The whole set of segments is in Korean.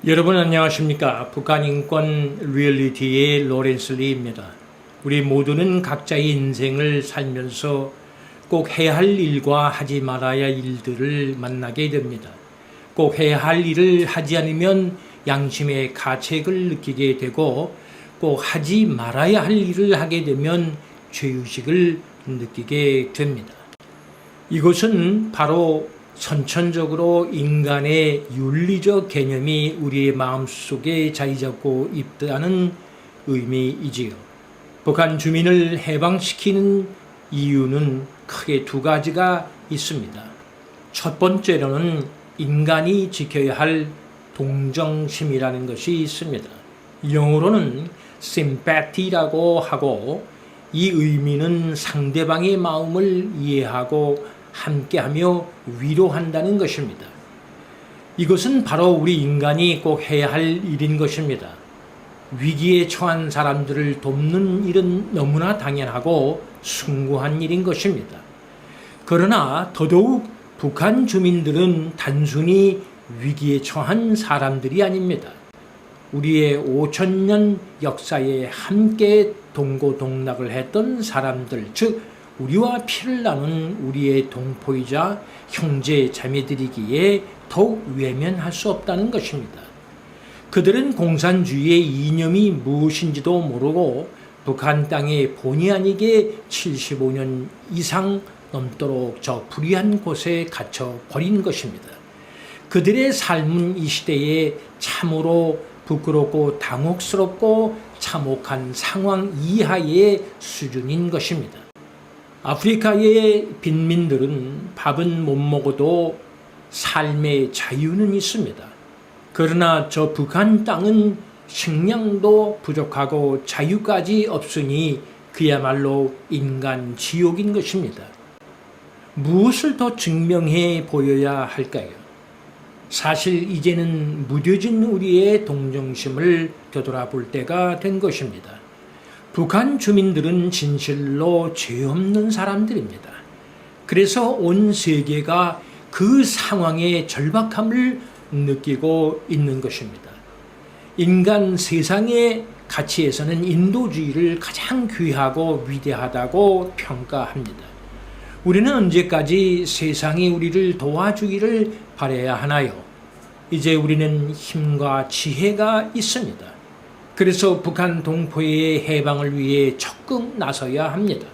여러분 안녕하십니까? 북한 인권 리얼리티의 로렌스 리입니다. 우리 모두는 각자의 인생을 살면서 꼭 해야 할 일과 하지 말아야 할 일들을 만나게 됩니다. 꼭 해야 할 일을 하지 않으면 양심의 가책을 느끼게 되고 꼭 하지 말아야 할 일을 하게 되면 죄의식을 느끼게 됩니다. 이것은 바로 선천적으로 인간의 윤리적 개념이 우리의 마음속에 자리 잡고 있다는 의미이지요. 북한 주민을 해방시키는 이유는 크게 두 가지가 있습니다. 첫 번째로는 인간이 지켜야 할 동정심이라는 것이 있습니다. 영어로는 sympathy라고 하고 이 의미는 상대방의 마음을 이해하고 함께하며 위로한다는 것입니다. 이것은 바로 우리 인간이 꼭 해야 할 일인 것입니다. 위기에 처한 사람들을 돕는 일은 너무나 당연하고 숭고한 일인 것입니다. 그러나 더더욱 북한 주민들은 단순히 위기에 처한 사람들이 아닙니다. 우리의 5,000년 역사에 함께 동고동락을 했던 사람들, 즉 우리와 피를 나눈 우리의 동포이자 형제 자매들이기에 더욱 외면할 수 없다는 것입니다. 그들은 공산주의의 이념이 무엇인지도 모르고 북한 땅에 본의 아니게 75년 이상 넘도록 저 불의한 곳에 갇혀 버린 것입니다. 그들의 삶은 이 시대에 참으로 부끄럽고 당혹스럽고 참혹한 상황 이하의 수준인 것입니다. 아프리카의 빈민들은 밥은 못 먹어도 삶의 자유는 있습니다. 그러나 저 북한 땅은 식량도 부족하고 자유까지 없으니 그야말로 인간 지옥인 것입니다. 무엇을 더 증명해 보여야 할까요? 사실 이제는 무뎌진 우리의 동정심을 되돌아볼 때가 된 것입니다. 북한 주민들은 진실로 죄 없는 사람들입니다. 그래서 온 세계가 그 상황의 절박함을 느끼고 있는 것입니다. 인간 세상의 가치에서는 인도주의를 가장 귀하고 위대하다고 평가합니다. 우리는 언제까지 세상이 우리를 도와주기를 바라야 하나요? 이제 우리는 힘과 지혜가 있습니다. 그래서 북한 동포의 해방을 위해 적극 나서야 합니다.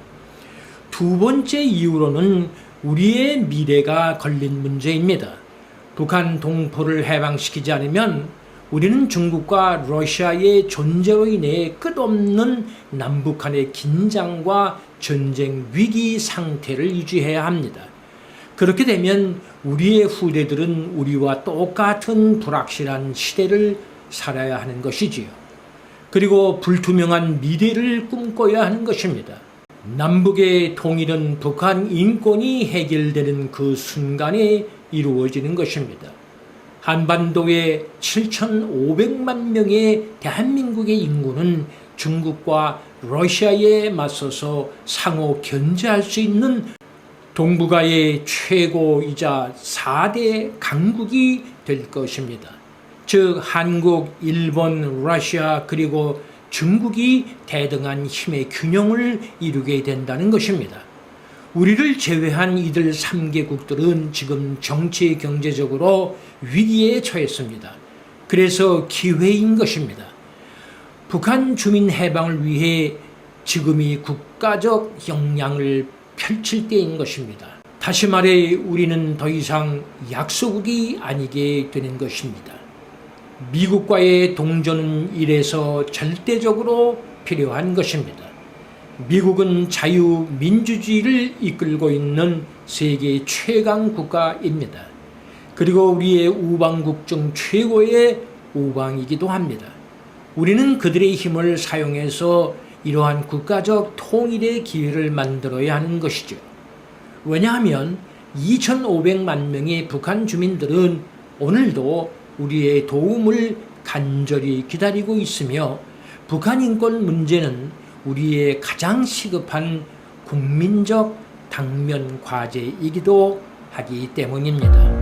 두 번째 이유로는 우리의 미래가 걸린 문제입니다. 북한 동포를 해방시키지 않으면 우리는 중국과 러시아의 존재로 인해 끝없는 남북한의 긴장과 전쟁 위기 상태를 유지해야 합니다. 그렇게 되면 우리의 후대들은 우리와 똑같은 불확실한 시대를 살아야 하는 것이지요. 그리고 불투명한 미래를 꿈꿔야 하는 것입니다. 남북의 통일은 북한 인권이 해결되는 그 순간에 이루어지는 것입니다. 한반도의 7,500만 명의 대한민국의 인구는 중국과 러시아에 맞서서 상호 견제할 수 있는 동북아의 최고이자 4대 강국이 될 것입니다. 즉 한국, 일본, 러시아 그리고 중국이 대등한 힘의 균형을 이루게 된다는 것입니다. 우리를 제외한 이들 3개국들은 지금 정치 경제적으로 위기에 처했습니다. 그래서 기회인 것입니다. 북한 주민 해방을 위해 지금이 국가적 역량을 펼칠 때인 것입니다. 다시 말해 우리는 더 이상 약소국이 아니게 되는 것입니다. 미국과의 동조는 이래서 절대적으로 필요한 것입니다. 미국은 자유민주주의를 이끌고 있는 세계 최강 국가입니다. 그리고 우리의 우방국 중 최고의 우방이기도 합니다. 우리는 그들의 힘을 사용해서 이러한 국가적 통일의 기회를 만들어야 하는 것이죠. 왜냐하면 2,500만 명의 북한 주민들은 오늘도 우리의 도움을 간절히 기다리고 있으며 북한 인권 문제는 우리의 가장 시급한 국민적 당면 과제이기도 하기 때문입니다.